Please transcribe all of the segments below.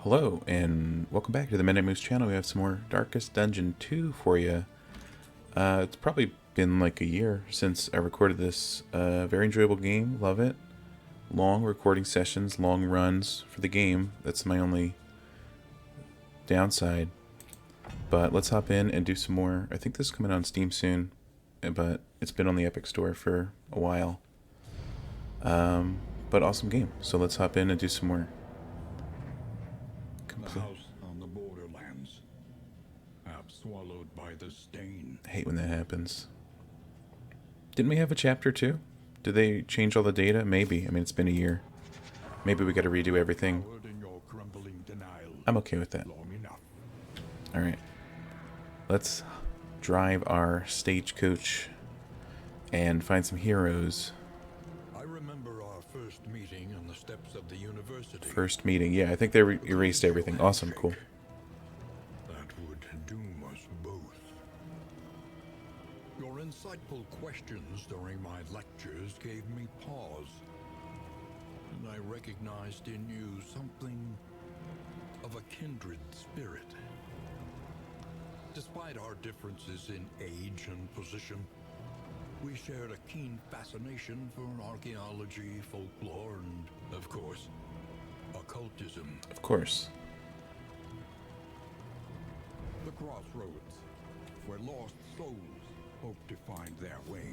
Hello, and welcome back to the Midnight Moose channel. We have some more Darkest Dungeon 2 for you. It's probably been like a year since I recorded this. Very enjoyable game, love it. Long recording sessions, long runs for the game. That's my only downside. But let's hop in and do some more. I think this is coming on Steam soon, but it's been on the Epic Store for a while. But awesome game. So let's hop in and do some more. The house on the borderlands, half swallowed by the stain. I hate when that happens. Didn't we have a chapter 2? Did they change all the data? Maybe. I mean, it's been a year. Maybe we got to redo everything. I'm okay with that. Alright. Let's drive our stagecoach and find some heroes. I remember our first meeting on the steps of the university. First meeting. Yeah, I think they erased everything. Awesome, cool. That would doom us both. Your insightful questions during my lectures gave me pause. And I recognized in you something of a kindred spirit. Despite our differences in age and position, we shared a keen fascination for archaeology, folklore, and, of course, occultism. Of course. The crossroads, where lost souls hope to find their way.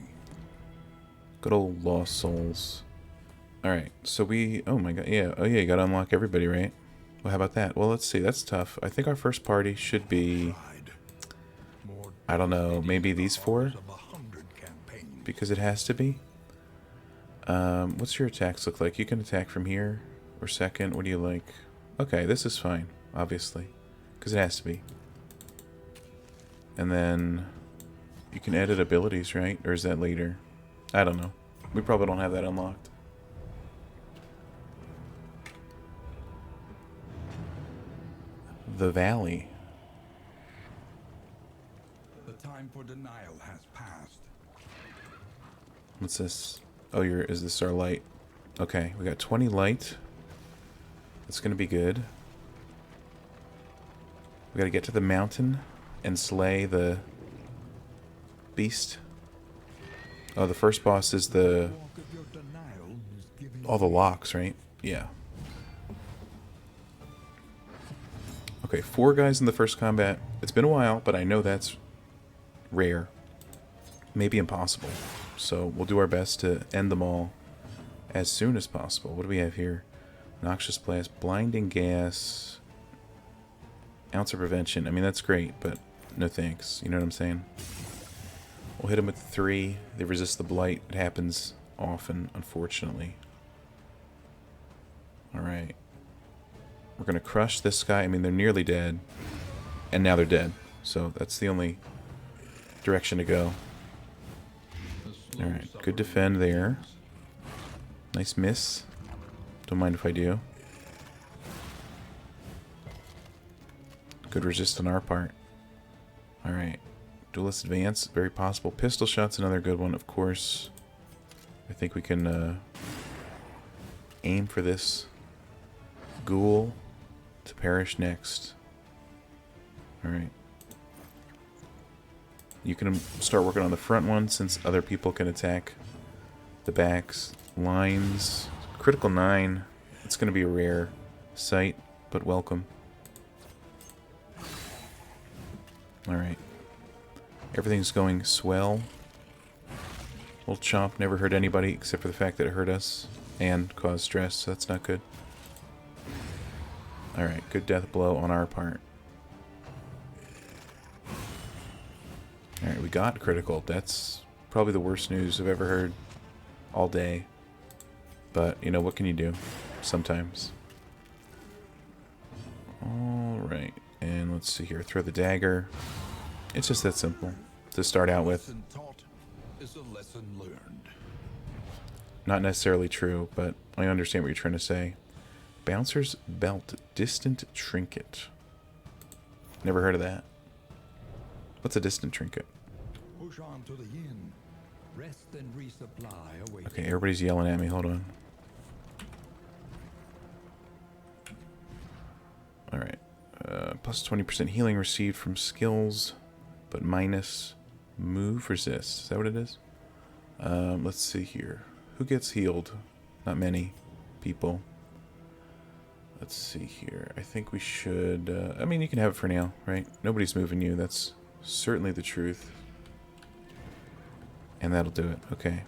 Good old lost souls. Alright, so oh my god, yeah. Oh yeah, you gotta unlock everybody, right? Well, how about that? Well, let's see, that's tough. I think our first party should be, I don't know, maybe these four? Because it has to be. What's your attacks look like? You can attack from here or second. What do you like? Okay, this is fine, obviously, because it has to be. And then you can edit abilities, right? Or is that later? I don't know. We probably don't have that unlocked. The Valley. The time for denial has passed. What's this? Oh, is this our light? Okay, we got 20 light. That's gonna be good. We gotta get to the mountain and slay the beast. Oh, the first boss is all the locks, right? Yeah. Okay, 4 guys in the first combat. It's been a while, but I know that's rare. Maybe impossible. So we'll do our best to end them all as soon as possible. What do we have here? Noxious blast, blinding gas, ounce of prevention. I mean, that's great, but no thanks. You know what I'm saying? We'll hit them with 3. They resist the blight. It happens often, unfortunately. Alright. We're going to crush this guy. I mean, they're nearly dead. And now they're dead. So that's the only direction to go. Alright, good defend there. Nice miss. Don't mind if I do. Good resist on our part. Alright. Duelist advance, very possible. Pistol shot's another good one, of course. I think we can aim for this ghoul to perish next. Alright. You can start working on the front one since other people can attack the backs. Lines. Critical 9. It's going to be a rare sight, but welcome. Alright. Everything's going swell. Little chomp never hurt anybody except for the fact that it hurt us and caused stress, so that's not good. Alright, good death blow on our part. Alright, we got critical. That's probably the worst news I've ever heard all day. But, you know, what can you do? Sometimes. Alright, and let's see here. Throw the dagger. It's just that simple to start out with. Lesson taught is a lesson learned. Not necessarily true, but I understand what you're trying to say. Bouncer's Belt. Distant Trinket. Never heard of that. What's a distant trinket? Push on to the inn. Rest and resupply away. Okay, everybody's yelling at me. Hold on. Plus 20% healing received from skills, but minus move resist. Is that what it is? Let's see here. Who gets healed? Not many people. Let's see here. I think we should... I mean, you can have it for now, right? Nobody's moving you. That's certainly the truth. And that'll do it. Okay.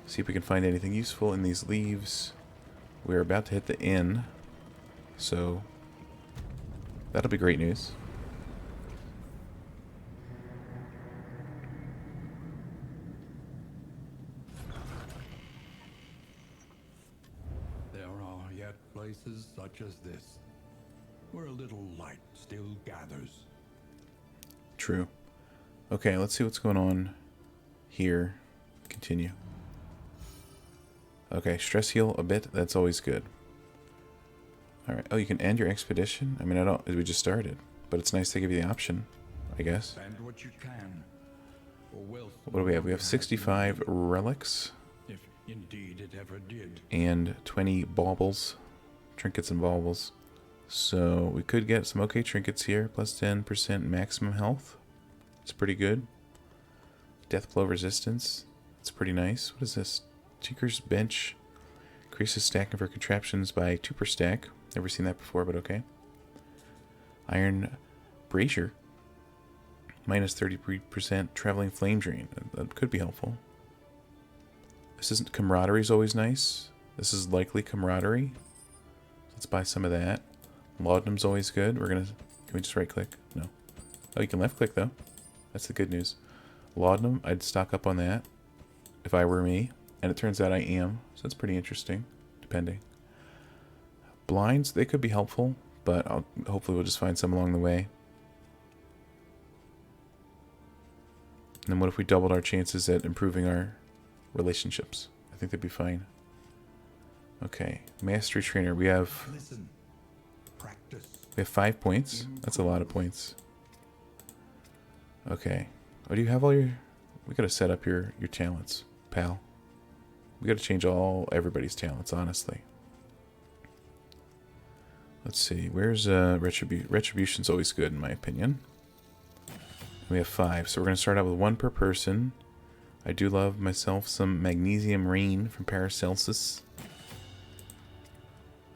See if we can find anything useful in these leaves. We're about to hit the inn. So, that'll be great news. There are yet places such as this, where a little light still gathers. True. Okay, let's see what's going on here. Continue. Okay, stress heal a bit. That's always good. Alright. Oh, you can end your expedition? I mean, I don't... We just started. But it's nice to give you the option, I guess. Spend what you can. What do we have? We have 65 relics. If indeed it ever did. And 20 baubles. Trinkets and baubles. So, we could get some okay trinkets here. Plus 10% maximum health. It's pretty good. Death blow resistance. It's pretty nice. What is this? Tinker's bench. Increases stacking for contraptions by 2 per stack. Never seen that before, but okay. Iron brazier. Minus 30% traveling flame drain. That could be helpful. This isn't camaraderie is always nice. This is likely camaraderie. Let's buy some of that. Laudanum's always good. We're gonna... Can we just right click? No. Oh, you can left click though. That's the good news. Laudanum, I'd stock up on that if I were me. And it turns out I am. So that's pretty interesting. Depending. Blinds, they could be helpful. But hopefully we'll just find some along the way. And then what if we doubled our chances at improving our relationships? I think that'd be fine. Okay. Mastery trainer. We have... Listen. Practice. We have 5 points. That's a lot of points. Okay. Oh, do you have all your... We gotta set up your talents, pal. We gotta change everybody's talents, honestly. Let's see. Where's Retribution? Retribution's always good, in my opinion. We have 5, so we're gonna start out with 1 per person. I do love myself some magnesium rain from Paracelsus.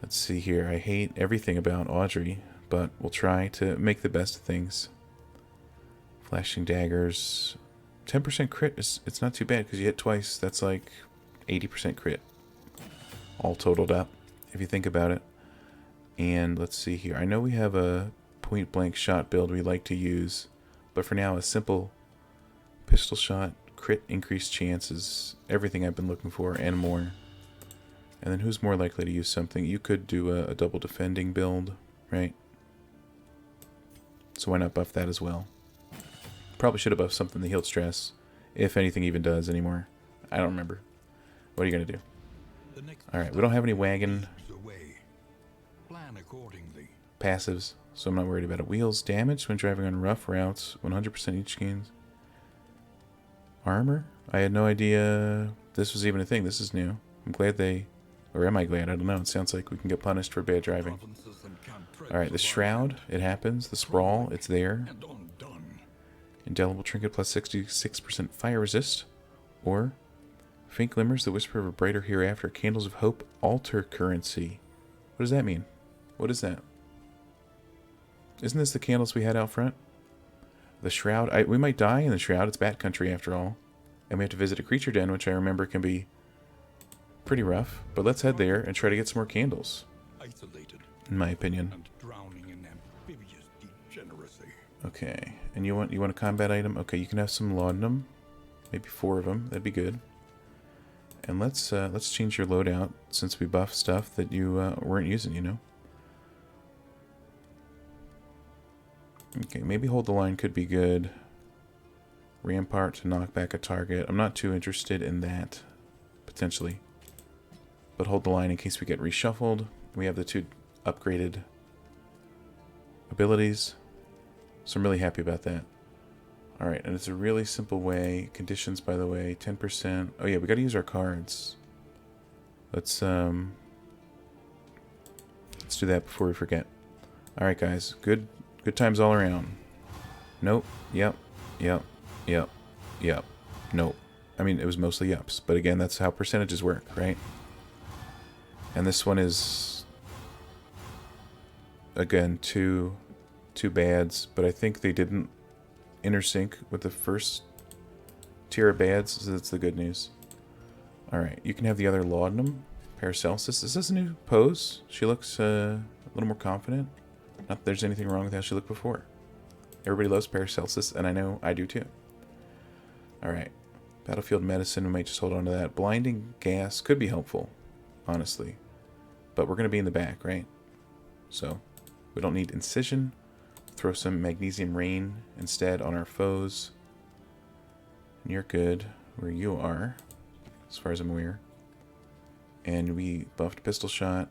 Let's see here. I hate everything about Audrey, but we'll try to make the best of things. Flashing daggers. 10% crit, it's not too bad because you hit twice. That's like 80% crit. All totaled up, if you think about it. And let's see here. I know we have a point blank shot build we like to use. But for now, a simple pistol shot, crit, increased chances. Everything I've been looking for and more. And then who's more likely to use something? You could do a double defending build, right? So why not buff that as well? Probably should have buffed something that healed stress. If anything even does anymore. I don't remember. What are you going to do? Alright, we don't have any wagon Plan accordingly. passives, so I'm not worried about it. Wheels damaged when driving on rough routes. 100% each gains. Armor? I had no idea this was even a thing. This is new. I'm glad they... Or am I glad? I don't know. It sounds like we can get punished for bad driving. Alright, the Shroud. It happens. The Sprawl. It's there. Indelible Trinket plus 66% fire resist. Or faint glimmers, the whisper of a brighter hereafter. Candles of hope, alter currency. What does that mean? What is that? Isn't this the candles we had out front? The Shroud. We might die in the Shroud. It's Bat Country after all. And we have to visit a creature den, which I remember can be pretty rough. But let's head there and try to get some more candles. Isolated. In my opinion. And drowning in amphibious degeneracy. Okay. And you want a combat item? Okay, you can have some laudanum. Maybe 4 of them. That'd be good. And let's change your loadout since we buffed stuff that you weren't using, you know. Okay, maybe hold the line could be good. Rampart to knock back a target. I'm not too interested in that, potentially. But hold the line in case we get reshuffled. We have the 2 upgraded abilities. So I'm really happy about that. Alright, and it's a really simple way. Conditions, by the way, 10%. Oh yeah, we gotta use our cards. Let's do that before we forget. Alright, guys. Good times all around. Nope. Yep. Yep. Yep. Yep. Nope. I mean, it was mostly yups. But again, that's how percentages work, right? And this one is... Again, two bads. But I think they didn't intersync with the first tier of bads, so that's the good news. Alright, you can have the other laudanum. Paracelsus. Is this a new pose? She looks a little more confident. Not that there's anything wrong with how she looked before. Everybody loves Paracelsus, and I know I do too. Alright. Battlefield medicine, we might just hold on to that. Blinding gas could be helpful, honestly. But we're going to be in the back, right? So, we don't need incision. Throw some magnesium rain instead on our foes. And you're good where you are, as far as I'm aware. And we buffed pistol shot.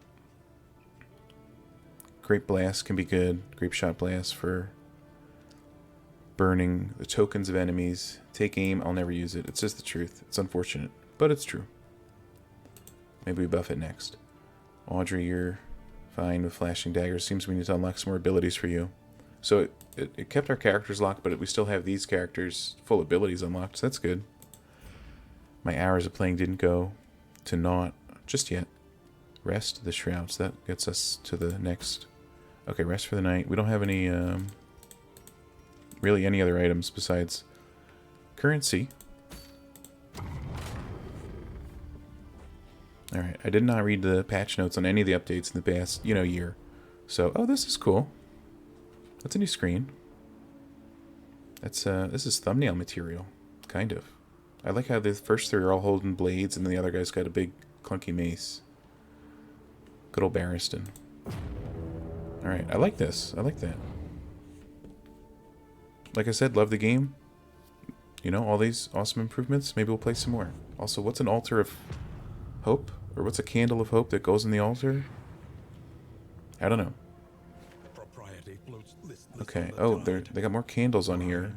Grape blast can be good. Grape shot blast for burning the tokens of enemies. Take aim, I'll never use it. It's just the truth. It's unfortunate, but it's true. Maybe we buff it next. Audrey, you're fine with flashing daggers. Seems we need to unlock some more abilities for you. So it kept our characters locked, but we still have these characters full abilities unlocked, so that's good. My hours of playing didn't go to naught just yet. Rest the shrouds. That gets us to the next. Okay, rest for the night. We don't have any, really any other items besides currency. Alright, I did not read the patch notes on any of the updates in the past, year. So, oh, this is cool. That's a new screen. That's, this is thumbnail material. Kind of. I like how the first three are all holding blades, and then the other guy's got a big, clunky mace. Good old Barristan. Alright, I like this. I like that. Like I said, love the game. All these awesome improvements. Maybe we'll play some more. Also, what's an altar of hope? Or what's a candle of hope that goes in the altar? I don't know. Okay. Oh, they got more candles on here.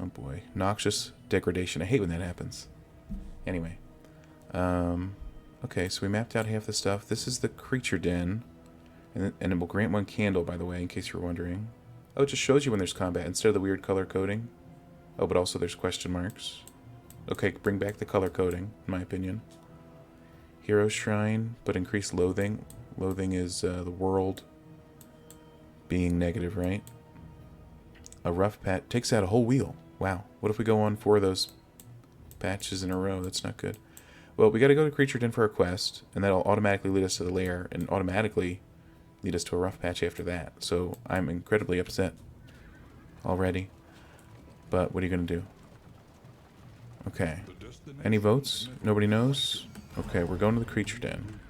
Oh boy. Noxious degradation. I hate when that happens. Anyway. Okay, so we mapped out half the stuff. This is the creature den. And it will grant one candle, by the way, in case you're wondering. Oh, it just shows you when there's combat instead of the weird color coding. Oh, but also there's question marks. Okay, bring back the color coding, in my opinion. Hero Shrine, but increase loathing. Loathing is the world being negative, right? A rough patch takes out a whole wheel. Wow. What if we go on 4 of those patches in a row? That's not good. Well, we got to go to Creature Den for a quest, and that'll automatically lead us to the lair, and automatically lead us to a rough patch after that. So I'm incredibly upset already. But what are you going to do? Okay. Any votes? Nobody knows? Okay, we're going to the Creature Den.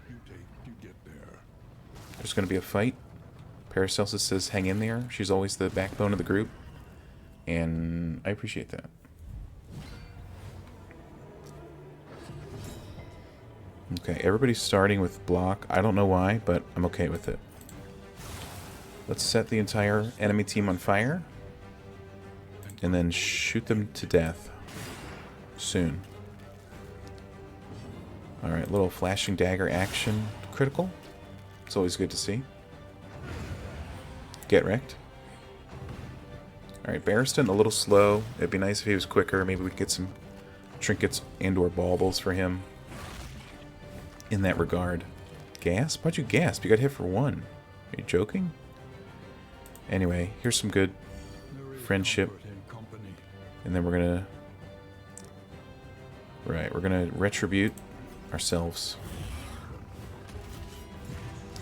There's going to be a fight. Paracelsus says hang in there. She's always the backbone of the group. And I appreciate that. Okay, everybody's starting with block. I don't know why, but I'm okay with it. Let's set the entire enemy team on fire. And then shoot them to death. Soon. Alright, little flashing dagger action. Critical. It's always good to see. Get wrecked. Alright, Barristan a little slow. It'd be nice if he was quicker. Maybe we could get some trinkets and or baubles for him. In that regard. Gasp? Why'd you gasp? You got hit for 1. Are you joking? Anyway, here's some good friendship. And then we're gonna... Right, we're gonna retribute ourselves.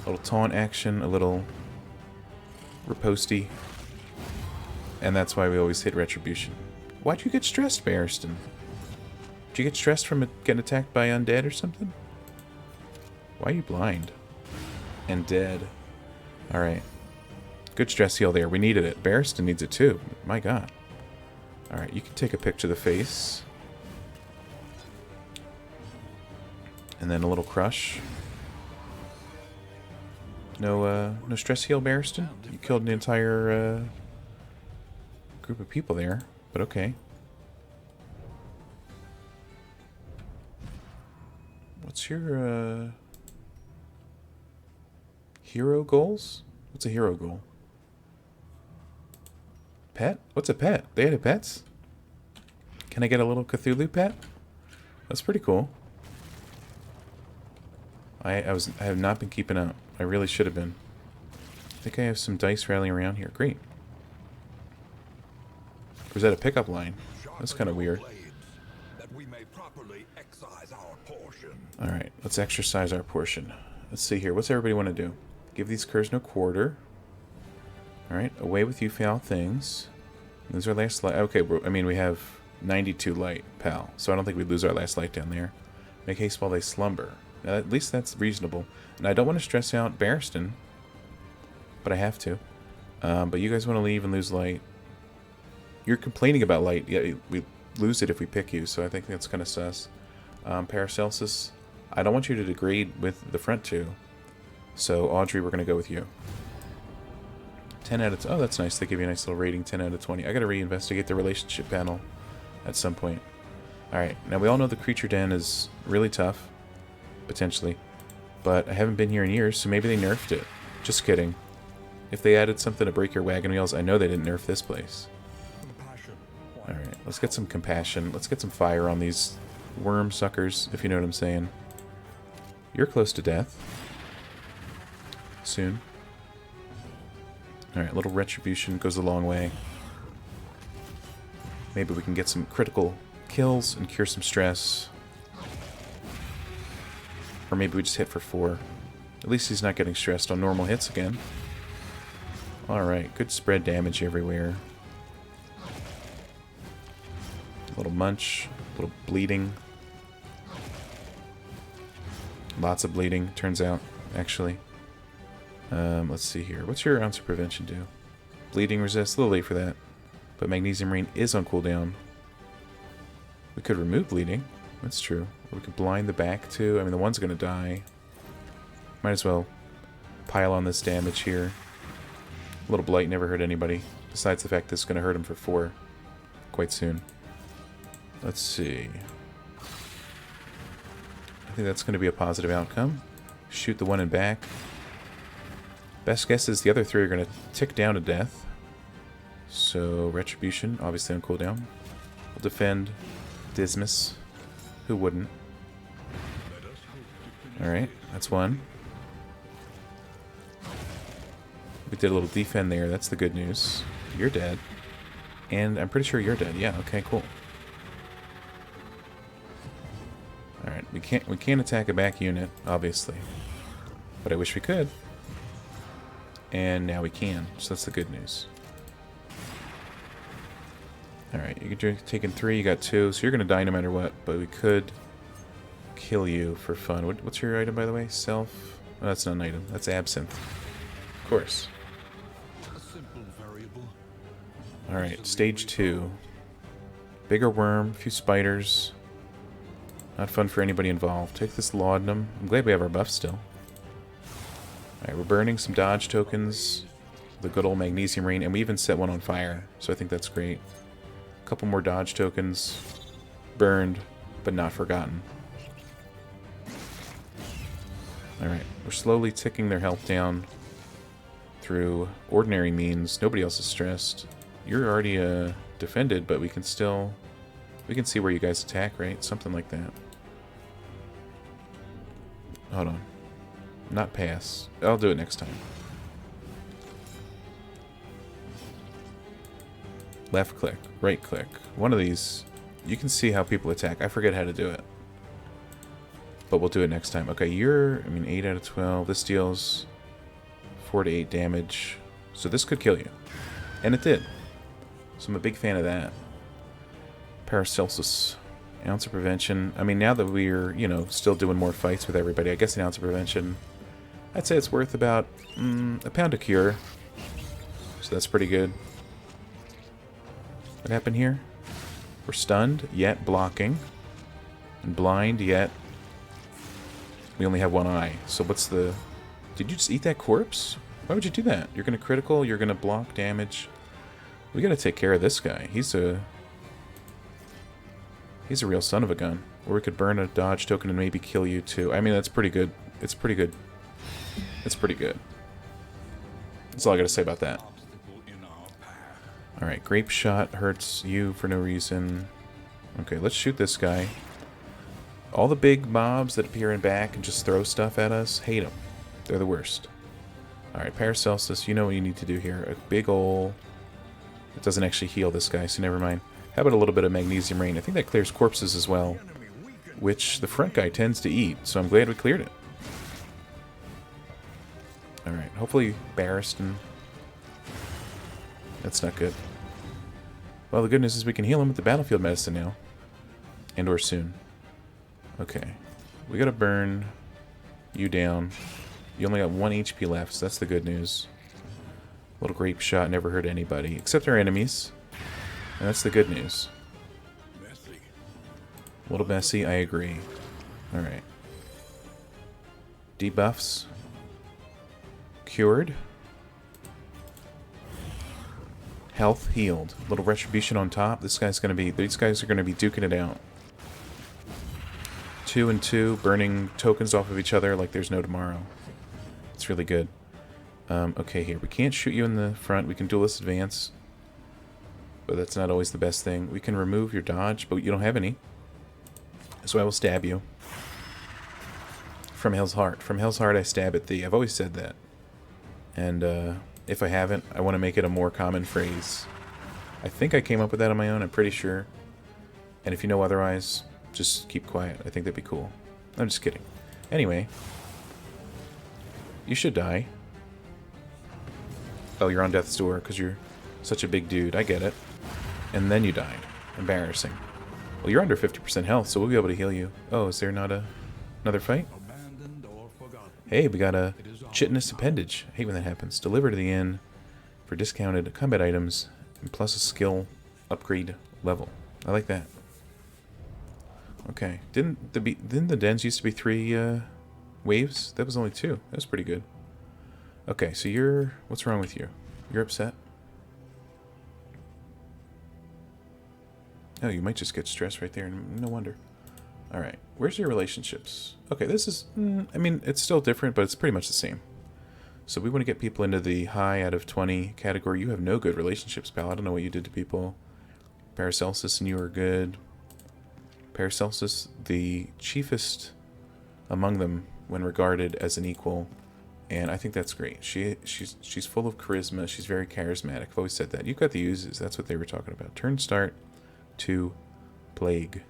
A little taunt action, a little riposty. And that's why we always hit retribution. Why'd you get stressed, Barristan? Did you get stressed from getting attacked by undead or something? Why are you blind? And dead. Alright. Good stress heal there. We needed it. Barristan needs it too. My god. Alright, you can take a pick to the face. And then a little crush. No stress heal, Barristan? You killed an entire group of people there, but okay. What's your Hero goals? What's a hero goal? Pet? What's a pet? They added pets? Can I get a little Cthulhu pet? That's pretty cool. I have not been keeping up. I really should have been. I think I have some dice rattling around here. Great. Or is that a pickup line? That's kind of weird. Alright, let's exercise our portion. Let's see here. What's everybody want to do? Give these curs no quarter. Alright, away with you foul things. Lose our last light. Okay, I mean, we have 92 light, pal. So I don't think we lose our last light down there. Make haste while they slumber. Now, at least that's reasonable. And I don't want to stress out Barristan, but I have to. But you guys want to leave and lose light. You're complaining about light. Yeah, we lose it if we pick you, so I think that's kind of sus. Paracelsus, I don't want you to degrade with the front two. So, Audrey, we're going to go with you. 10 out of... Oh, that's nice. They give you a nice little rating, 10 out of 20. I got to reinvestigate the relationship panel at some point. Alright, now we all know the creature den is really tough. Potentially. But I haven't been here in years, so maybe they nerfed it. Just kidding. If they added something to break your wagon wheels, I know they didn't nerf this place. Alright, let's get some compassion. Let's get some fire on these worm suckers, if you know what I'm saying. You're close to death. Soon. Alright, a little retribution goes a long way. Maybe we can get some critical kills and cure some stress. Or maybe we just hit for 4. At least he's not getting stressed on normal hits again. Alright, good spread damage everywhere. A little munch, a little bleeding. Lots of bleeding, turns out, actually. Let's see here. What's your ounce of prevention do? Bleeding resist, a little late for that. But Magnesium Rain is on cooldown. We could remove bleeding. That's true. Or we could blind the back too. I mean, the one's going to die. Might as well pile on this damage here. A little blight never hurt anybody. Besides the fact this is going to hurt him for 4 quite soon. Let's see. I think that's going to be a positive outcome. Shoot the one in back. Best guess is the other 3 are going to tick down to death. So, Retribution, obviously on cooldown. We'll defend Dismas. Who wouldn't? Alright, that's one. We did a little defend there, that's the good news. You're dead. And I'm pretty sure you're dead. Yeah, okay, cool. Alright, we can't attack a back unit, obviously. But I wish we could. And now we can, so that's the good news. Alright, you're taking 3, you got 2, so you're going to die no matter what, but we could kill you for fun. What's your item, by the way? Self? Oh, that's not an item, that's absinthe. Of course. Alright, stage 2. Bigger worm, a few spiders. Not fun for anybody involved. Take this laudanum. I'm glad we have our buff still. Alright, we're burning some dodge tokens. The good old Magnesium Rain, and we even set one on fire, so I think that's great. A couple more dodge tokens. Burned, but not forgotten. Alright, we're slowly ticking their health down through ordinary means. Nobody else is stressed. You're already defended, but we can still... We can see where you guys attack, right? Something like that. Hold on. Not pass. I'll do it next time. Left click, right click. One of these, you can see how people attack. I forget how to do it. But we'll do it next time. Okay, you're, 8 out of 12. This deals 4 to 8 damage. So this could kill you. And it did. So I'm a big fan of that. Paracelsus. Ounce of prevention. Now that we're, still doing more fights with everybody, I guess an ounce of prevention, I'd say it's worth about a pound of cure. So that's pretty good. What happened here? We're stunned, yet blocking. And blind, yet we only have one eye. So what's the... Did you just eat that corpse? Why would you do that? You're going to critical, you're going to block damage. We got to take care of this guy. He's a real son of a gun. Or we could burn a dodge token and maybe kill you too. That's pretty good. It's pretty good. It's pretty good. That's all I gotta say about that. Obstacle in our path. Alright, grape shot hurts you for no reason. Okay, let's shoot this guy. All the big mobs that appear in back and just throw stuff at us, hate them. They're the worst. Alright, Paracelsus, you know what you need to do here. A big ol'... It doesn't actually heal this guy, so never mind. How about a little bit of Magnesium Rain? I think that clears corpses as well, which the front guy tends to eat, so I'm glad we cleared it. Alright, hopefully Barristan... That's not good. Well, the good news is we can heal him with the battlefield medicine now. And or soon. Okay. We gotta burn you down. You only got 1 HP left, so that's the good news. Little grape shot never hurt anybody, except our enemies. And that's the good news. Messy. A little messy, I agree. Alright. Debuffs. Cured. Health healed. Little retribution on top. These guys are gonna be duking it out. 2 and 2, burning tokens off of each other like there's no tomorrow. It's really good. Okay, here. We can't shoot you in the front. We can duelist advance. But that's not always the best thing. We can remove your dodge, but you don't have any. So I will stab you. From Hell's Heart. From Hell's Heart I stab at thee. I've always said that. And if I haven't, I want to make it a more common phrase. I think I came up with that on my own, I'm pretty sure. And if you know otherwise, just keep quiet. I think that'd be cool. I'm just kidding. Anyway. You should die. Oh, you're on death's door because you're such a big dude. I get it. And then you died. Embarrassing. Well, you're under 50% health, so we'll be able to heal you. Oh, is there not another fight? Abandoned or forgotten. Hey, we got a chitinous appendage. I hate when that happens. Deliver to the inn for discounted combat items and plus a skill upgrade level. I like that. Okay. Didn't the dens used to be 3 waves? That was only 2. That was pretty good. Okay, so you're... What's wrong with you? You're upset? Oh, you might just get stressed right there. No wonder. Alright, where's your relationships? Okay, this is... I mean, it's still different, but it's pretty much the same. So we want to get people into the high out of 20 category. You have no good relationships, pal. I don't know what you did to people. Paracelsus and you are good. Paracelsus, the chiefest among them when regarded as an equal... And I think that's great. She's full of charisma. She's very charismatic. I've always said that. You've got the uses. That's what they were talking about. Turn start to plague.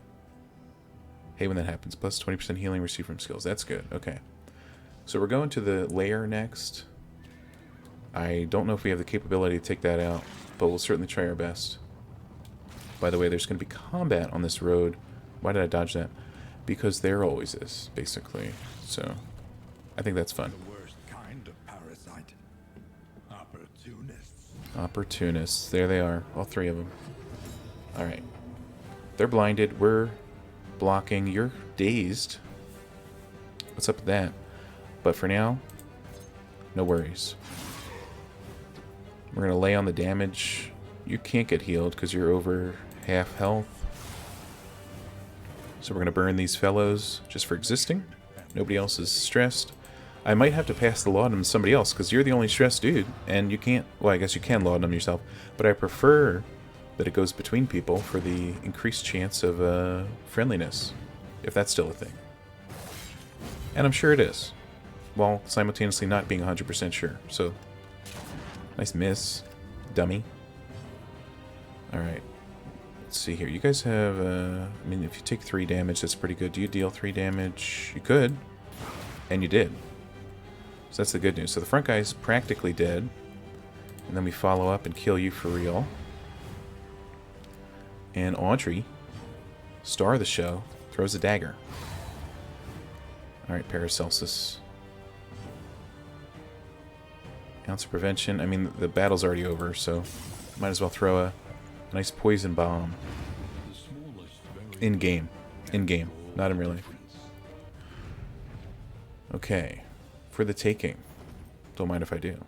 Hey, when that happens. Plus 20% healing received from skills. That's good. Okay. So we're going to the lair next. I don't know if we have the capability to take that out, but we'll certainly try our best. By the way, there's going to be combat on this road. Why did I dodge that? Because there always is, basically. So I think that's fun. Opportunists. There they are. All 3 of them. Alright. They're blinded. We're blocking. You're dazed. What's up with that? But for now, no worries. We're going to lay on the damage. You can't get healed because you're over half health. So we're going to burn these fellows just for existing. Nobody else is stressed. I might have to pass the laudanum to somebody else, because you're the only stressed dude, and you can't... Well, I guess you can laudanum yourself, but I prefer that it goes between people for the increased chance of friendliness, if that's still a thing. And I'm sure it is, while simultaneously not being 100% sure, so... Nice miss, dummy. Alright. Let's see here. You guys have... I mean, if you take 3 damage, that's pretty good. Do you deal 3 damage? You could. And you did. So that's the good news. So the front guy's practically dead. And then we follow up and kill you for real. And Audrey, star of the show, throws a dagger. Alright, Paracelsus. Ounce of prevention. I mean, the battle's already over, so might as well throw a nice poison bomb. In-game. In-game. Not in real life. Okay. For the taking. Don't mind if I do.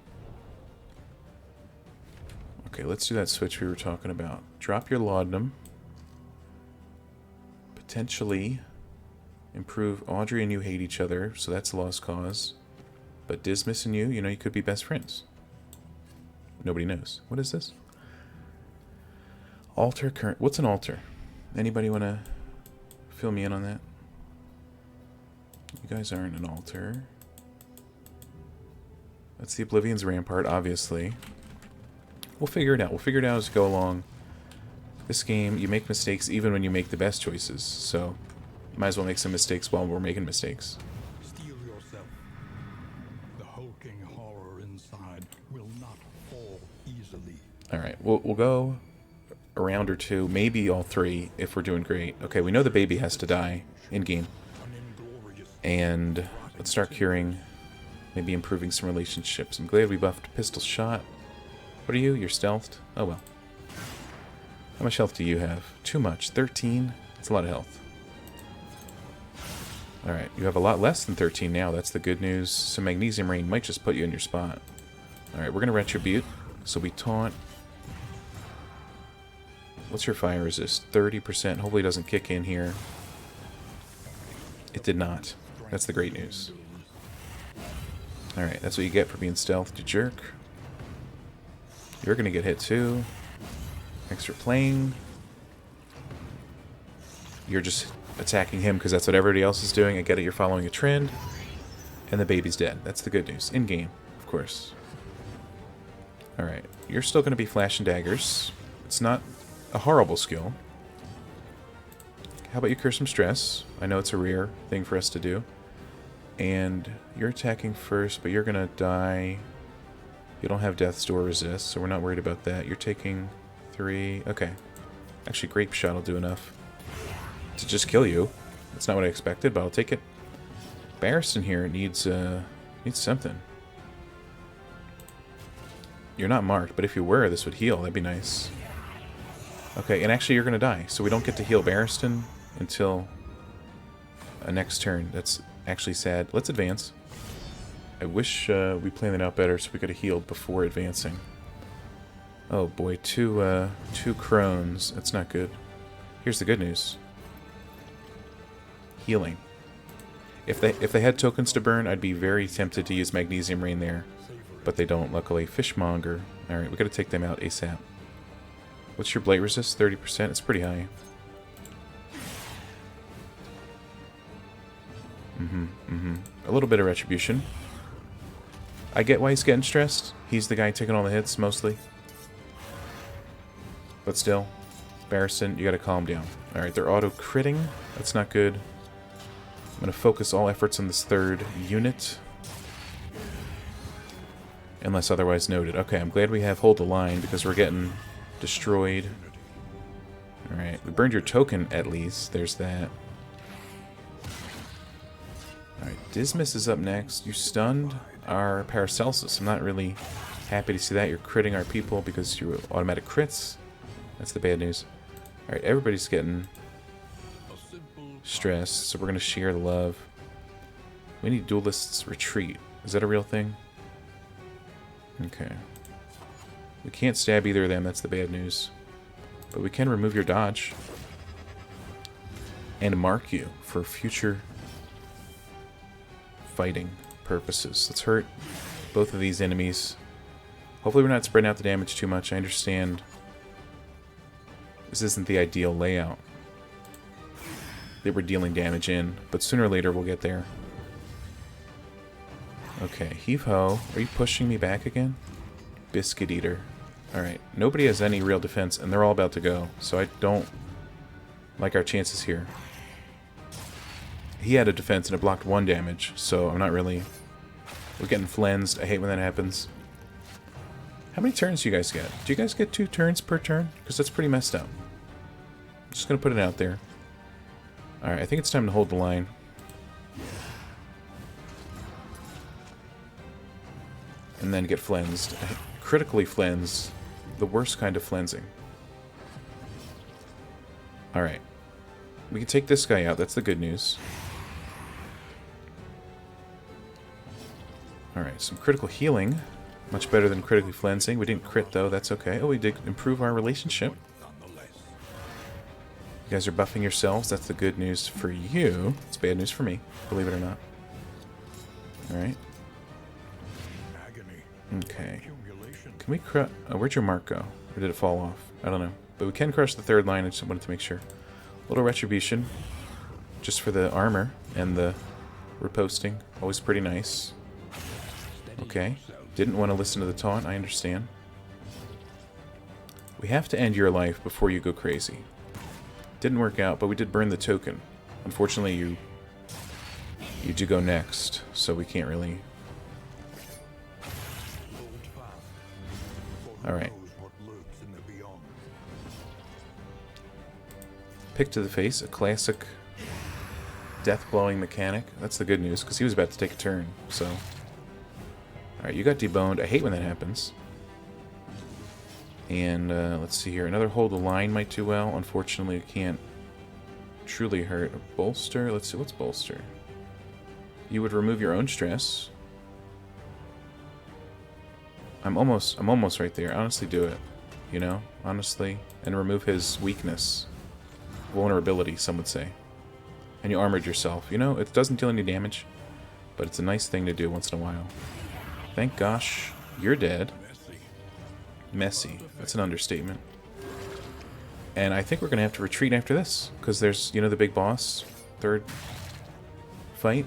Okay, let's do that switch we were talking about. Drop your laudanum. Potentially improve. Audrey and you hate each other, so that's a lost cause. But Dismas and you know, you could be best friends. Nobody knows. What is this? Alter current. What's an altar? Anybody want to fill me in on that? You guys aren't an altar. That's the Oblivion's Rampart, obviously. We'll figure it out. We'll figure it out as we go along. This game, you make mistakes even when you make the best choices, so might as well make some mistakes while we're making mistakes. Steel yourself. The hulking horror inside will not fall easily. Alright, we'll go a round or two, maybe all three, if we're doing great. Okay, we know the baby has to die in-game. And let's start curing, maybe improving some relationships. I'm glad we buffed Pistol Shot. What are you? You're stealthed? Oh well. How much health do you have? Too much. 13? That's a lot of health. Alright, you have a lot less than 13 now. That's the good news. Some Magnesium Rain might just put you in your spot. Alright, we're going to Retribute. So we taunt. What's your fire resist? 30%. Hopefully it doesn't kick in here. It did not. That's the great news. Alright, that's what you get for being stealthed, you jerk. You're going to get hit too. Extra playing. You're just attacking him because that's what everybody else is doing. I get it, you're following a trend. And the baby's dead. That's the good news. In-game, of course. Alright, you're still going to be flashing daggers. It's not a horrible skill. How about you curse some stress? I know it's a rare thing for us to do. And you're attacking first, but you're going to die. You don't have Death's Door resist, so we're not worried about that. You're taking 3. Okay. Actually, Grape Shot will do enough to just kill you. That's not what I expected, but I'll take it. Barristan here needs something. You're not marked, but if you were, this would heal. That'd be nice. Okay, and actually you're going to die, so we don't get to heal Barristan until a next turn. That's actually sad. Let's advance. I wish we planned it out better so we could have healed before advancing. Oh boy, two crones. That's not good. Here's the good news. Healing. If they had tokens to burn, I'd be very tempted to use Magnesium Rain there. But they don't, luckily. Fishmonger. Alright, we gotta take them out ASAP. What's your blight resist? 30%? It's pretty high. A little bit of retribution. I get why he's getting stressed. He's the guy taking all the hits, mostly. But still, Barristan, you gotta calm down. Alright, they're auto-critting. That's not good. I'm gonna focus all efforts on this third unit. Unless otherwise noted. Okay, I'm glad we have Hold the Line, because we're getting destroyed. Alright, we burned your token, at least. There's that. Alright, Dismas is up next. You stunned our Paracelsus. I'm not really happy to see that. You're critting our people because you're automatic crits. That's the bad news. Alright, everybody's getting stressed, so we're going to share the love. We need Duelist's Retreat. Is that a real thing? Okay. We can't stab either of them, that's the bad news. But we can remove your dodge. And mark you for future fighting purposes. Let's hurt both of these enemies. Hopefully we're not spreading out the damage too much. I understand this isn't the ideal layout that we're dealing damage in, but sooner or later we'll get there. Okay, Heave-Ho, are you pushing me back again? Biscuit Eater. Alright, nobody has any real defense, and they're all about to go, so I don't like our chances here. He had a defense and it blocked 1 damage, so I'm not really... We're getting flensed. I hate when that happens. How many turns do you guys get? Do you guys get 2 turns per turn? Because that's pretty messed up. Just gonna put it out there. Alright, I think it's time to hold the line. And then get flensed. Critically flensed. The worst kind of flensing. Alright. We can take this guy out, that's the good news. Alright, some critical healing. Much better than critically flensing. We didn't crit though, that's okay. Oh, we did improve our relationship. You guys are buffing yourselves, that's the good news for you. It's bad news for me, believe it or not. Alright. Okay. Can we crush... Oh, where'd your mark go? Or did it fall off? I don't know. But we can crush the third line. I just wanted to make sure. A little retribution. Just for the armor and the reposting. Always pretty nice. Okay. Didn't want to listen to the taunt. I understand. We have to end your life before you go crazy. Didn't work out, but we did burn the token. Unfortunately, you do go next, so we can't really... Alright. Pick to the face, a classic death-blowing mechanic. That's the good news, because he was about to take a turn, so... Alright, you got deboned. I hate when that happens. And, let's see here. Another hold the line might do well. Unfortunately, it can't truly hurt. A bolster? Let's see, what's bolster? You would remove your own stress. I'm almost right there. Honestly, do it. You know? Honestly. And remove his weakness. Vulnerability, some would say. And you armored yourself. You know, it doesn't deal any damage. But it's a nice thing to do once in a while. Thank gosh you're dead. Messy. That's an understatement. And I think we're going to have to retreat after this. Because there's, you know, the big boss. Third fight.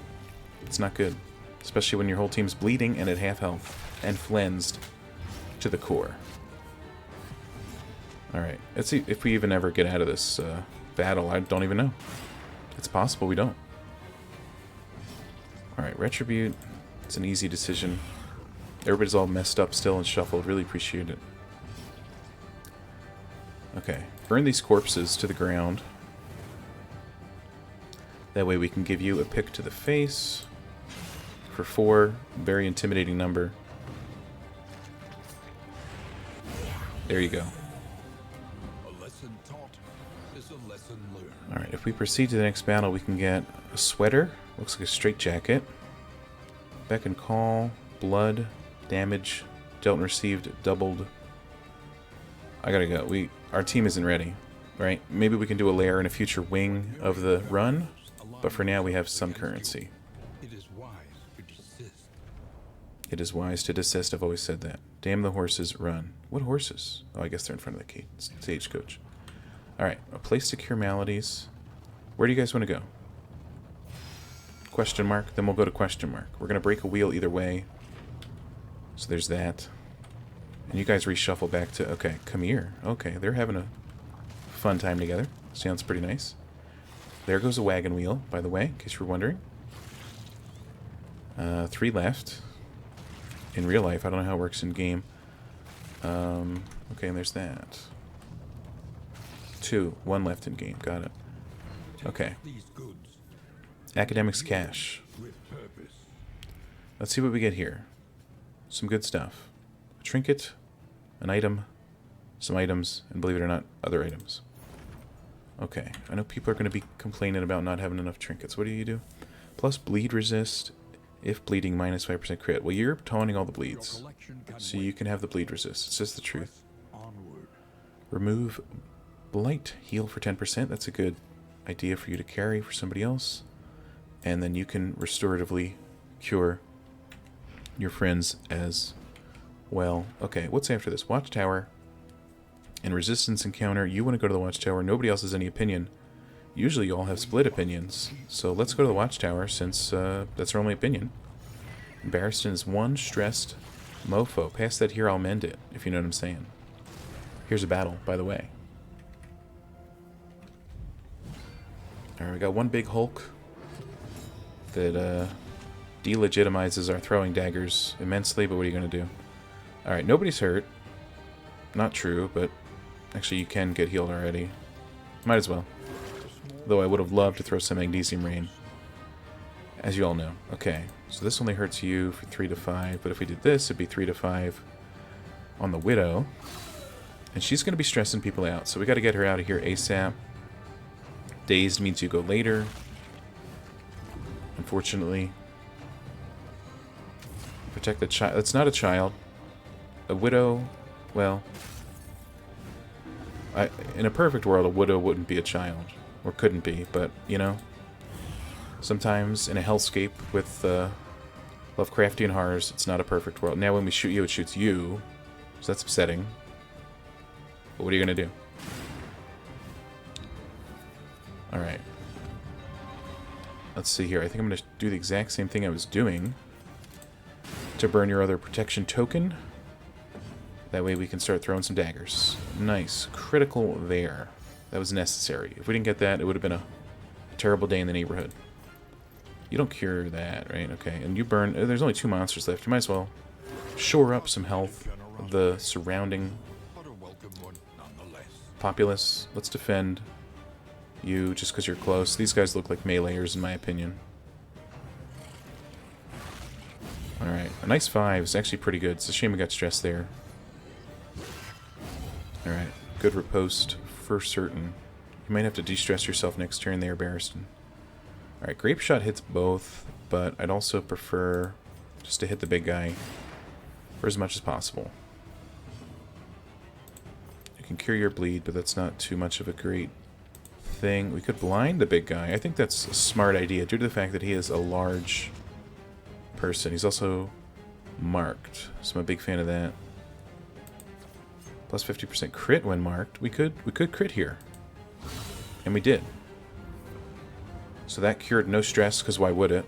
It's not good. Especially when your whole team's bleeding and at half health. And flensed to the core. Alright. Let's see if we even ever get out of this battle. I don't even know. It's possible we don't. Alright, Retribute. It's an easy decision. Everybody's all messed up still and shuffled. Really appreciate it. Okay. Burn these corpses to the ground. That way we can give you a pick to the face. For 4. Very intimidating number. There you go. A lesson taught is a lesson learned. Alright, if we proceed to the next battle, we can get a sweater. Looks like a straight jacket. Beck and call. Blood. Damage. Dealt and received. Doubled. I gotta go. Our team isn't ready. Right? Maybe we can do a layer in a future wing of the run. But for now, we have some currency. It is wise to desist. It is wise to desist. I've always said that. Damn the horses, run. What horses? Oh, I guess they're in front of the stagecoach. Alright, a place to cure maladies. Where do you guys want to go? Question mark? Then we'll go to question mark. We're going to break a wheel either way. So there's that. And you guys reshuffle back to... Okay, come here. Okay, they're having a fun time together. Sounds pretty nice. There goes a wagon wheel, by the way, in case you were wondering. 3 left. In real life, I don't know how it works in game. Okay, and there's that. 2. 1 left in game. Got it. Okay. Academics cash. Let's see what we get here. Some good stuff. A trinket, an item, some items, and believe it or not, other items. Okay. I know people are going to be complaining about not having enough trinkets. What do you do? Plus bleed resist. If bleeding, minus 5% crit. Well, you're taunting all the bleeds. So you can have the bleed resist. It's just the truth. Remove blight. Heal for 10%. That's a good idea for you to carry for somebody else. And then you can restoratively cure your friends as well. Okay, what's after this? Watchtower. And resistance encounter. You want to go to the Watchtower. Nobody else has any opinion. Usually you all have split opinions. So let's go to the Watchtower since that's our only opinion. Barristan is 1 stressed mofo. Pass that here, I'll mend it, if you know what I'm saying. Here's a battle, by the way. Alright, we got one big Hulk that delegitimizes our throwing daggers immensely, but what are you going to do? Alright, nobody's hurt. Not true, but actually you can get healed already. Might as well. Though I would have loved to throw some Magnesium Rain. As you all know. Okay, so this only hurts you for 3 to 5, but if we did this, it'd be 3 to 5 on the Widow. And she's going to be stressing people out, so we got to get her out of here ASAP. Dazed means you go later. Unfortunately. Protect the child. It's not a child. A Widow, well... in a perfect world, a Widow wouldn't be a child. Or couldn't be, but, you know, sometimes in a hellscape with Lovecraftian horrors, it's not a perfect world. Now when we shoot you, it shoots you. So that's upsetting. But what are you going to do? Alright. Let's see here. I think I'm going to do the exact same thing I was doing to burn your other protection token. That way we can start throwing some daggers. Nice. Critical there. That was necessary. If we didn't get that, it would have been a terrible day in the neighborhood. You don't cure that, right? Okay. And you burn... There's only 2 monsters left. You might as well shore up some health of the surrounding populace. Let's defend you just because you're close. These guys look like meleeers in my opinion. Alright. A nice 5 is actually pretty good. It's a shame we got stressed there. Alright. Good riposte for certain. You might have to de-stress yourself next turn there, Barristan. Alright, Grape Shot hits both, but I'd also prefer just to hit the big guy for as much as possible. You can cure your bleed, but that's not too much of a great thing. We could blind the big guy. I think that's a smart idea due to the fact that he is a large person. He's also marked, so I'm a big fan of that. Plus 50% crit when marked. We could crit here. And we did. So that cured no stress, because why would it?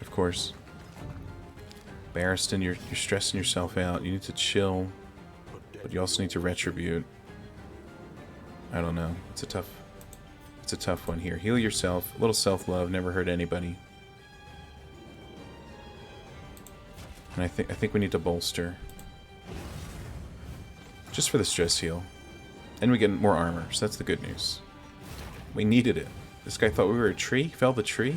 Of course. Barristan, you're stressing yourself out. You need to chill. But you also need to retribute. I don't know. It's a tough one here. Heal yourself. A little self-love. Never hurt anybody. And I think we need to bolster. Just for the stress heal. And we get more armor, so that's the good news. We needed it. This guy thought we were a tree? Fell the tree?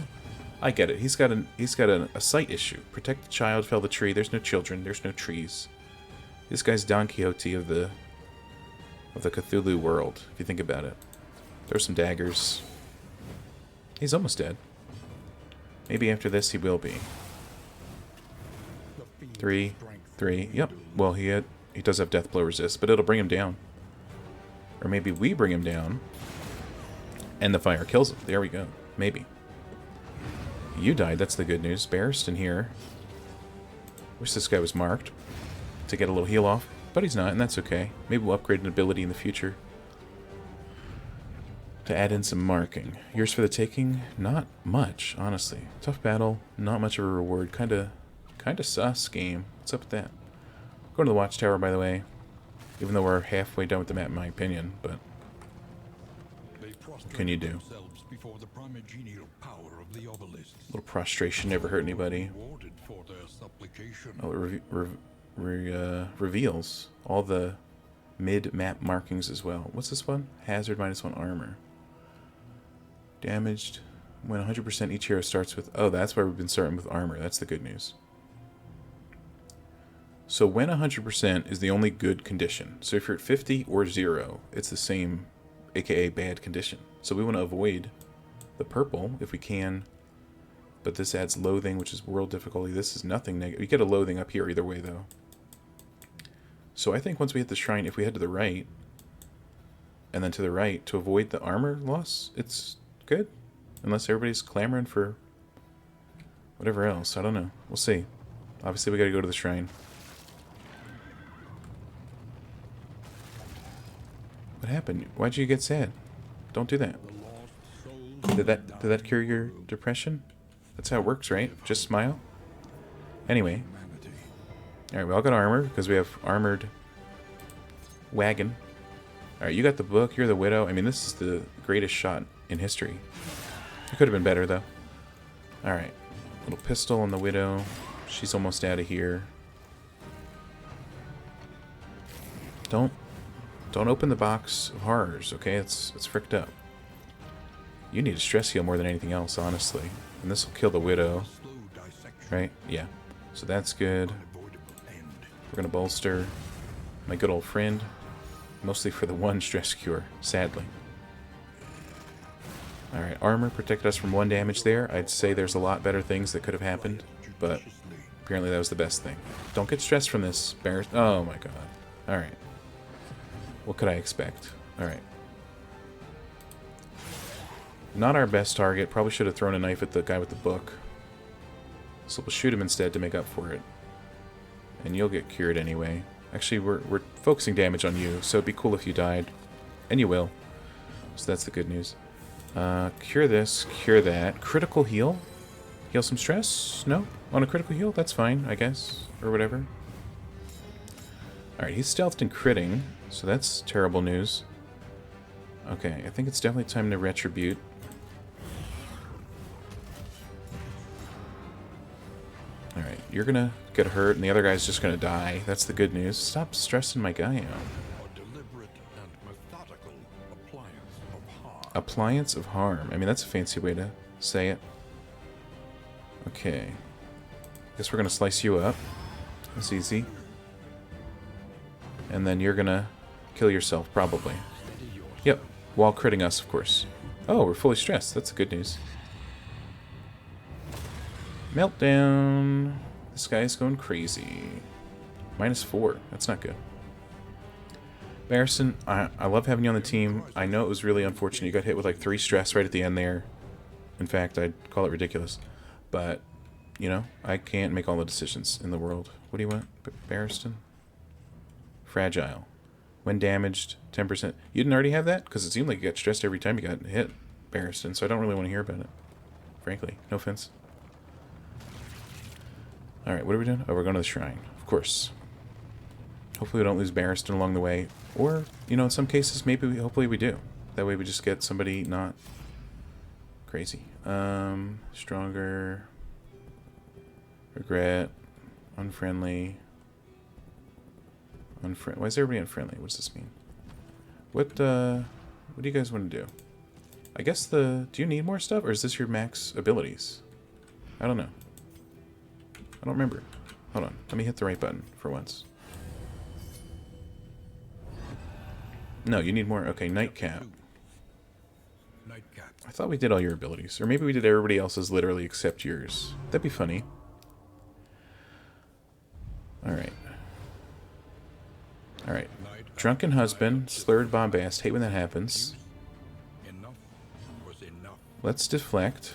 I get it. He's got a sight issue. Protect the child, fell the tree. There's no children. There's no trees. This guy's Don Quixote of the Cthulhu world, if you think about it. There's some daggers. He's almost dead. Maybe after this he will be. 3. Yep. Well, he does have death blow resist, but it'll bring him down. Or maybe we bring him down. And the fire kills him. There we go. Maybe. You died. That's the good news. Barristan here. Wish this guy was marked to get a little heal off. But he's not, and that's okay. Maybe we'll upgrade an ability in the future to add in some marking. Yours for the taking? Not much, honestly. Tough battle. Not much of a reward. Kinda sus game. What's up with that? Going to the Watchtower, by the way. Even though we're halfway done with the map, in my opinion. But what can you do? A little prostration never hurt anybody. Oh, it reveals all the mid-map markings as well. What's this one? Hazard -1 armor. Damaged when 100% each hero starts with... Oh, that's why we've been starting with armor. That's the good news. So when 100% is the only good condition. So if you're at 50 or 0, it's the same, aka bad condition. So we want to avoid the purple if we can. But this adds loathing, which is world difficulty. This is nothing negative. You get a loathing up here either way, though. So I think once we hit the shrine, if we head to the right, and then to the right, to avoid the armor loss, it's good. Unless everybody's clamoring for whatever else. I don't know. We'll see. Obviously, we got to go to the shrine. What happened? Why'd you get sad? Don't do that. Did that cure your depression? That's how it works, right? Just smile? Anyway. Alright, we all got armor, because we have armored wagon. Alright, you got the book, you're the widow. I mean, this is the greatest shot in history. It could have been better, though. Alright. Little pistol on the widow. She's almost out of here. Don't open the box of horrors, okay? It's fricked up. You need a stress heal more than anything else, honestly. And this will kill the widow. Right? Yeah. So that's good. We're going to bolster my good old friend. Mostly for the one stress cure, sadly. Alright, armor protected us from 1 damage there. I'd say there's a lot better things that could have happened. But apparently that was the best thing. Don't get stressed from this, Bears. Oh my god. Alright. What could I expect? Alright. Not our best target. Probably should have thrown a knife at the guy with the book. So we'll shoot him instead to make up for it. And you'll get cured anyway. Actually, we're focusing damage on you, so it'd be cool if you died. And you will. So that's the good news. Cure this, cure that. Critical heal? Heal some stress? No? On a critical heal? That's fine, I guess. Or whatever. Alright, he's stealthed and critting, so that's terrible news. Okay, I think it's definitely time to retribute. Alright, you're gonna get hurt, and the other guy's just gonna die. That's the good news. Stop stressing my guy out. A deliberate and methodical appliance of harm. Appliance of harm. I mean, that's a fancy way to say it. Okay. Guess we're gonna slice you up. That's easy. And then you're gonna kill yourself, probably. Yep. While critting us, of course. Oh, we're fully stressed. That's good news. Meltdown. This guy's going crazy. -4. That's not good. Barristan, I love having you on the team. I know it was really unfortunate. You got hit with like 3 stress right at the end there. In fact, I'd call it ridiculous. But, you know, I can't make all the decisions in the world. What do you want, Barristan? Fragile. When damaged, 10%. You didn't already have that? Because it seemed like you got stressed every time you got hit, Barristan, so I don't really want to hear about it. Frankly. No offense. Alright, what are we doing? Oh, we're going to the shrine. Of course. Hopefully we don't lose Barristan along the way. Or, you know, in some cases, maybe hopefully we do. That way we just get somebody not crazy. Stronger. Regret. Unfriendly. Why is everybody unfriendly? What does this mean? What do you guys want to do? I guess do you need more stuff, or is this your max abilities? I don't know. I don't remember. Hold on. Let me hit the right button for once. No, you need more. Okay, Nightcap. Nightcap. I thought we did all your abilities. Or maybe we did everybody else's literally except yours. That'd be funny. Alright. Alright. Drunken husband, slurred bombast. Hate when that happens. Enough was enough. Let's deflect.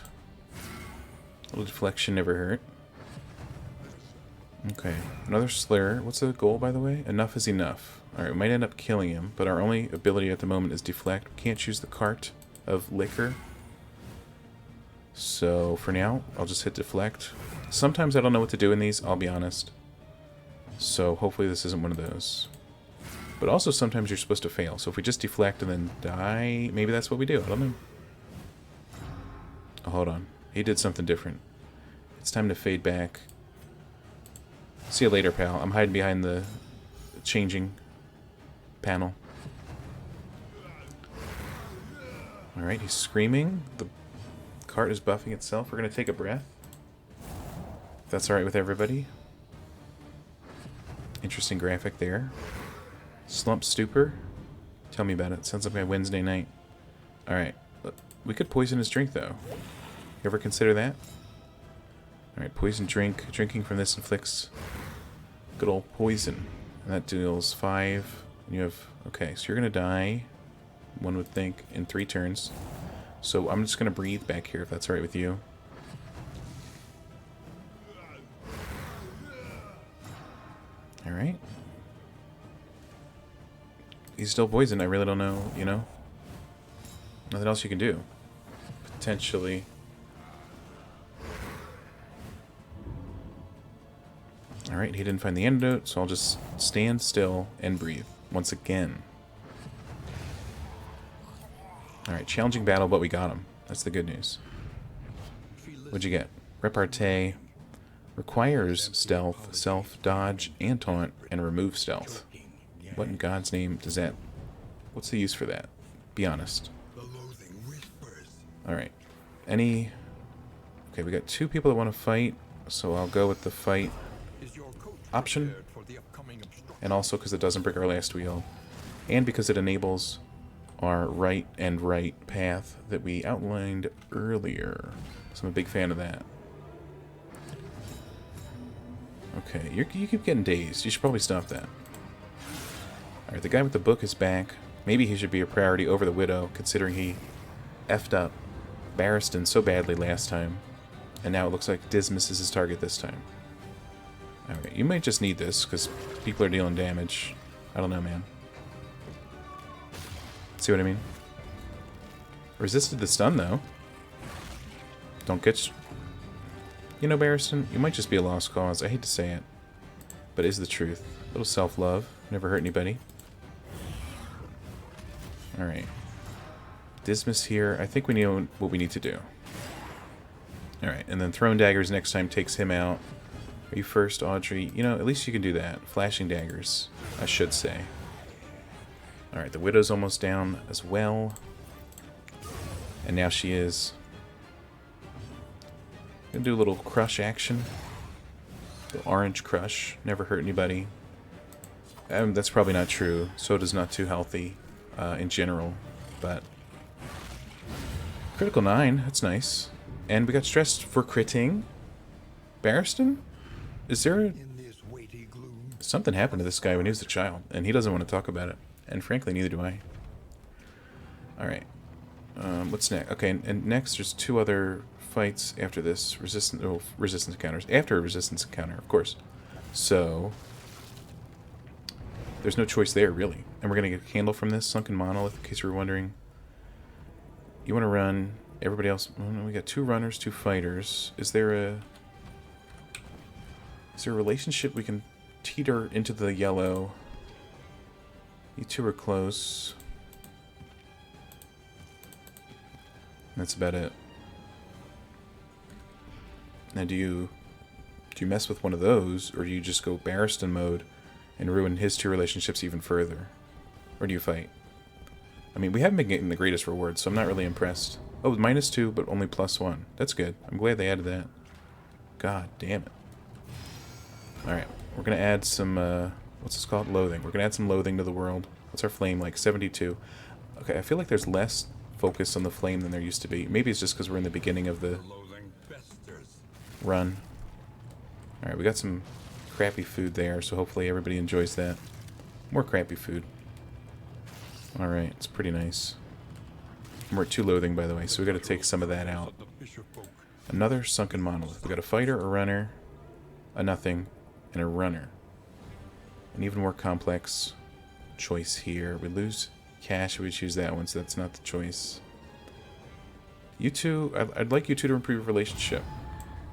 A little deflection never hurt. Okay. Another slur. What's the goal, by the way? Enough is enough. Alright, we might end up killing him, but our only ability at the moment is deflect. We can't choose the cart of liquor. So, for now, I'll just hit deflect. Sometimes I don't know what to do in these, I'll be honest. So, hopefully this isn't one of those. But also, sometimes you're supposed to fail. So if we just deflect and then die, maybe that's what we do. I don't know. Oh, hold on. He did something different. It's time to fade back. See you later, pal. I'm hiding behind the changing panel. Alright, he's screaming. The cart is buffing itself. We're going to take a breath. If that's alright with everybody. Interesting graphic there. Slump stupor. Tell me about it. Sounds like my Wednesday night. Alright. We could poison his drink, though. You ever consider that? Alright, poison drink. Drinking from this inflicts good old poison. And that deals 5. And you have... Okay, so you're going to die, one would think, in 3 turns. So I'm just going to breathe back here, if that's alright with you. Alright. He's still poisoned. I really don't know, you know? Nothing else you can do. Potentially. Alright, he didn't find the antidote, so I'll just stand still and breathe once again. Alright, challenging battle, but we got him. That's the good news. What'd you get? Repartee. Requires stealth, self, dodge, and taunt, and remove stealth. What in God's name does that... What's the use for that? Be honest. Alright. Any... Okay, we got 2 people that want to fight, so I'll go with the fight option. And also because it doesn't break our last wheel. And because it enables our right and right path that we outlined earlier. So I'm a big fan of that. Okay, you keep getting dazed. You should probably stop that. Alright, the guy with the book is back. Maybe he should be a priority over the Widow, considering he effed up Barristan so badly last time. And now it looks like Dismas is his target this time. Alright, you might just need this, because people are dealing damage. I don't know, man. See what I mean? Resisted the stun, though. Don't get... You know, Barristan, you might just be a lost cause. I hate to say it, but it is the truth. A little self-love. Never hurt anybody. Alright. Dismas here. I think we know what we need to do. Alright, and then Throne Daggers next time takes him out. Are you first, Audrey? You know, at least you can do that. Flashing Daggers, I should say. Alright, the Widow's almost down as well. And now she is. Gonna do a little crush action. The orange crush. Never hurt anybody. That's probably not true. Soda's not too healthy in general, but... Critical 9, that's nice. And we got stressed for critting. Barristan? Is there a... Something happened to this guy when he was a child, and he doesn't want to talk about it. And frankly, neither do I. Alright. What's next? Okay, and next there's 2 other fights after this. Resistance encounters. After a resistance encounter, of course. So... There's no choice there, really. And we're going to get a candle from this Sunken Monolith, in case you were wondering. You want to run... Everybody else... Oh no, we got 2 runners, 2 fighters. Is there a relationship we can teeter into the yellow? You 2 are close. That's about it. Now do you mess with one of those, or do you just go Barristan mode and ruin his 2 relationships even further? Or do you fight? I mean, we haven't been getting the greatest rewards, so I'm not really impressed. Oh, -2, but only +1. That's good. I'm glad they added that. God damn it. Alright, we're going to add some, what's this called? Loathing. We're going to add some loathing to the world. What's our flame like? 72. Okay, I feel like there's less focus on the flame than there used to be. Maybe it's just because we're in the beginning of the run. Alright, we got some crappy food there, so hopefully everybody enjoys that. More crappy food. Alright, it's pretty nice. And we're at 2 loathing, by the way, so we got to take some of that out. Another Sunken Monolith. We got a fighter, a runner, a nothing, and a runner. An even more complex choice here. We lose cash if we choose that one, so that's not the choice. You 2, I'd like you 2 to improve your relationship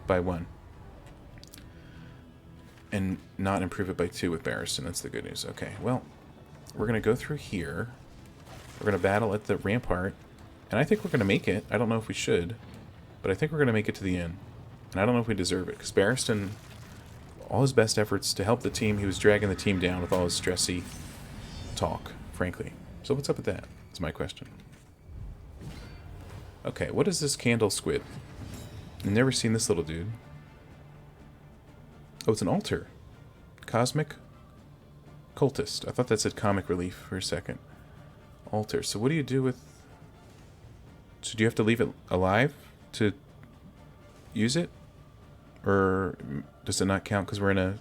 by 1. And not improve it by 2 with Barristan. That's the good news. Okay, well, we're going to go through here. We're going to battle at the rampart. And I think we're going to make it. I don't know if we should. But I think we're going to make it to the end. And I don't know if we deserve it. Because Barristan, all his best efforts to help the team, he was dragging the team down with all his stressy talk, frankly. So what's up with that? That's my question. Okay, what is this candle squid? I've never seen this little dude. Oh, it's an altar. Cosmic cultist. I thought that said comic relief for a second. Altar. So what do you do with... So do you have to leave it alive to use it? Or does it not count because we're in a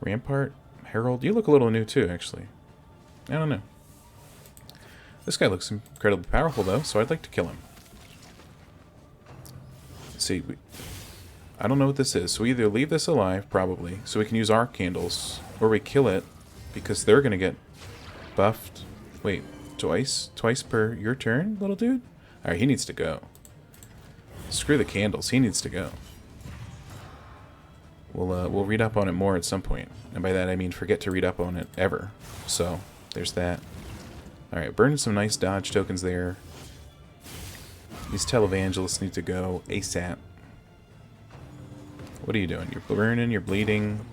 rampart? Herald? You look a little new too, actually. I don't know. This guy looks incredibly powerful though, so I'd like to kill him. Let's see. I don't know what this is. So we either leave this alive, probably, so we can use our candles, or we kill it because they're going to get buffed. Wait, twice? Twice per your turn, little dude? Alright, he needs to go. Screw the candles. He needs to go. We'll read up on it more at some point. And by that I mean forget to read up on it ever. So, there's that. Alright, burning some nice dodge tokens there. These televangelists need to go ASAP. What are you doing? You're burning, you're bleeding.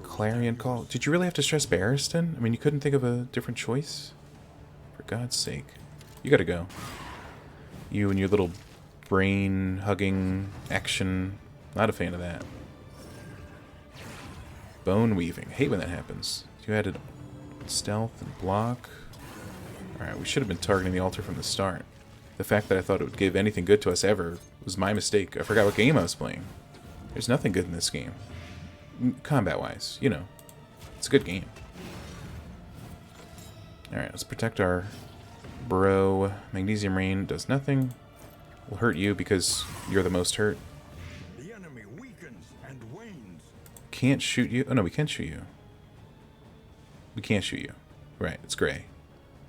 Clarion Call. Did you really have to stress Barristan? I mean, you couldn't think of a different choice? For God's sake. You gotta go. You and your little brain-hugging action. Not a fan of that. Bone weaving. Hate when that happens. You added stealth and block. Alright, we should have been targeting the altar from the start. The fact that I thought it would give anything good to us ever was my mistake. I forgot what game I was playing. There's nothing good in this game. Combat-wise, you know. It's a good game. Alright, let's protect our bro. Magnesium Rain does nothing. Will hurt you because you're the most hurt. The enemy weakens and wanes. can't shoot you. Oh, no, we can shoot you. We can't shoot you. Right, it's gray.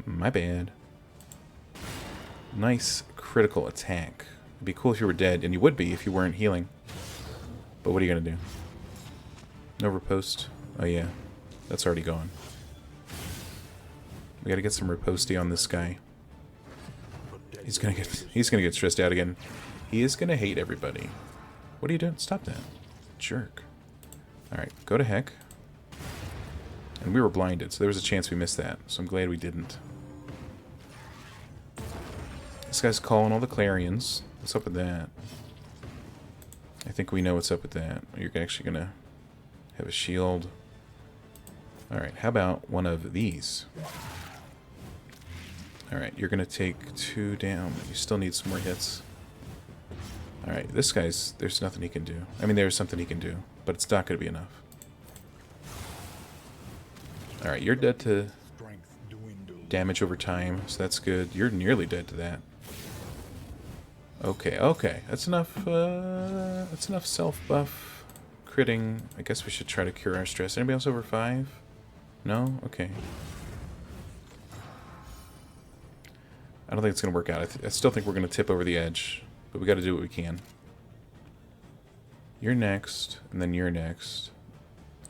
My bad. Nice critical attack. It'd be cool if you were dead, and you would be if you weren't healing. But what are you going to do? No riposte? Oh, yeah. That's already gone. We got to get some riposte on this guy. He's gonna get stressed out again. He is gonna hate everybody. What are you doing? Stop that. Jerk. Alright, go to heck. And we were blinded, so there was a chance we missed that. So I'm glad we didn't. This guy's calling all the clarions. What's up with that? I think we know what's up with that. You're actually gonna have a shield. Alright, how about one of these? Alright, you're going to take 2 down. You still need some more hits. Alright, this guy's... There's nothing he can do. I mean, there's something he can do, but it's not going to be enough. Alright, you're dead to damage over time, so that's good. You're nearly dead to that. Okay, okay. That's enough self-buff. Critting. I guess we should try to cure our stress. Anybody else over 5? No? Okay. I don't think it's going to work out. I still think we're going to tip over the edge. But we got to do what we can. You're next, and then you're next.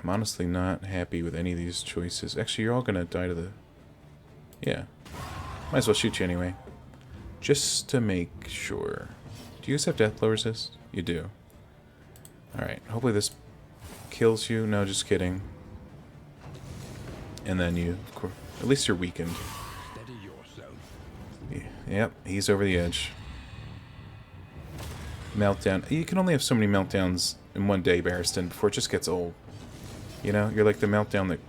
I'm honestly not happy with any of these choices. Actually, you're all going to die to the... Yeah. Might as well shoot you anyway. Just to make sure. Do you guys have death blow resist? You do. Alright, hopefully this kills you. No, just kidding. And then you, of course, at least you're weakened. Yep, he's over the edge. Meltdown. You can only have so many meltdowns in one day, Barristan, before it just gets old. You know, you're like the meltdown that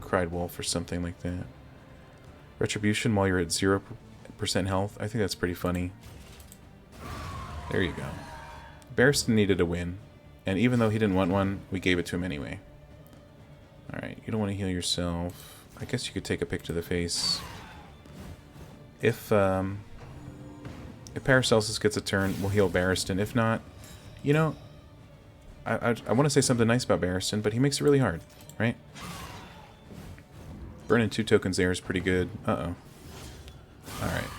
cried wolf or something like that. Retribution while you're at 0% health. I think that's pretty funny. There you go. Barristan needed a win. And even though he didn't want one, we gave it to him anyway. Alright, you don't want to heal yourself. I guess you could take a pick to the face. If Paracelsus gets a turn, we'll heal Barristan. If not, you know, I want to say something nice about Barristan, but he makes it really hard, right? Burning 2 tokens there is pretty good. Uh-oh. Alright.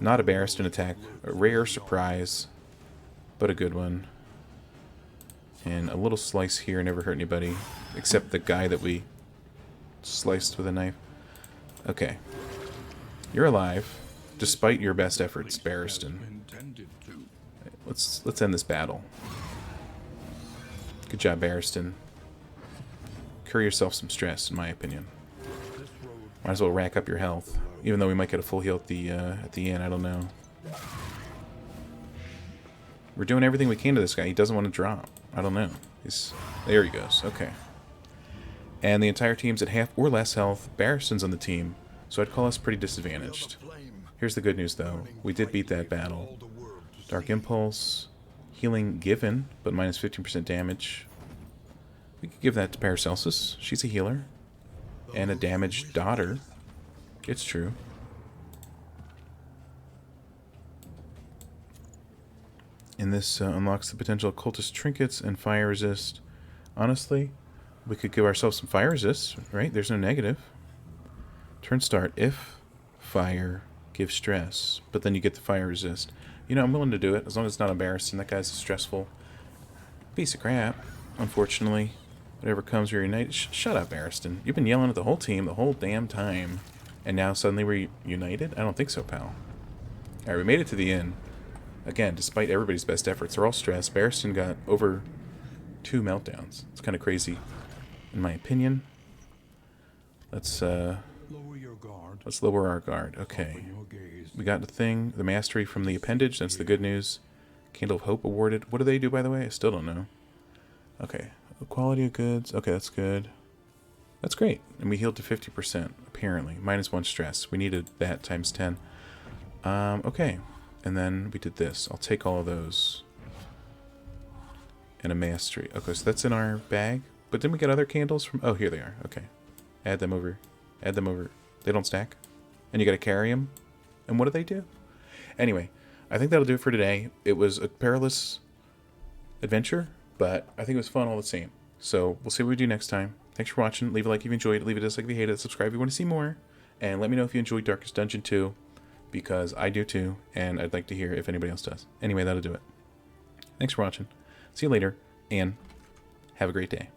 Not a Barristan attack. A rare surprise, but a good one. And a little slice here never hurt anybody, except the guy that we sliced with a knife. Okay. You're alive, despite your best efforts, Barristan. Let's end this battle. Good job, Barristan. Cure yourself some stress, in my opinion. Might as well rack up your health, even though we might get a full heal at the end. I don't know. We're doing everything we can to this guy. He doesn't want to drop. I don't know. There he goes. Okay. And the entire team's at half or less health. Barristan's on the team. So I'd call us pretty disadvantaged. Here's the good news, though. We did beat that battle. Dark Impulse. Healing given, but minus 15% damage. We could give that to Paracelsus. She's a healer. And a damaged daughter. It's true. And this unlocks the potential cultist trinkets and fire resist. Honestly, we could give ourselves some fire resist, right? There's no negative. Turn start, if fire, give stress. But then you get the fire resist. You know, I'm willing to do it, as long as it's not embarrassing. That guy's a stressful piece of crap, unfortunately. Whatever comes, we're united. Shut up, Barristan. You've been yelling at the whole team the whole damn time. And now suddenly we're united? I don't think so, pal. Alright, we made it to the end. Again, despite everybody's best efforts, they're all stressed. Barristan got over 2 meltdowns. It's kind of crazy, in my opinion. Let's lower our guard. Okay. We got the thing, the mastery from the appendage. That's the good news. Candle of Hope awarded. What do they do, by the way? I still don't know. Okay. Quality of goods. Okay, that's good. That's great. And we healed to 50%, apparently. -1 stress. We needed that times 10. Okay. And then we did this. I'll take all of those. And a mastery. Okay, so that's in our bag. But didn't we get other candles from... Oh, here they are. Okay. Add them over. Add them over. They don't stack. And you gotta carry them. And what do they do? Anyway, I think that'll do it for today. It was a perilous adventure, but but I think it was fun all the same. So we'll see what we do next time. Thanks for watching. Leave a like if you enjoyed it. Leave a dislike if you hated it. Subscribe if you want to see more. And let me know if you enjoyed Darkest Dungeon 2, because I do too, and I'd like to hear if anybody else does. Anyway, that'll do it. Thanks for watching. See you later, and have a great day.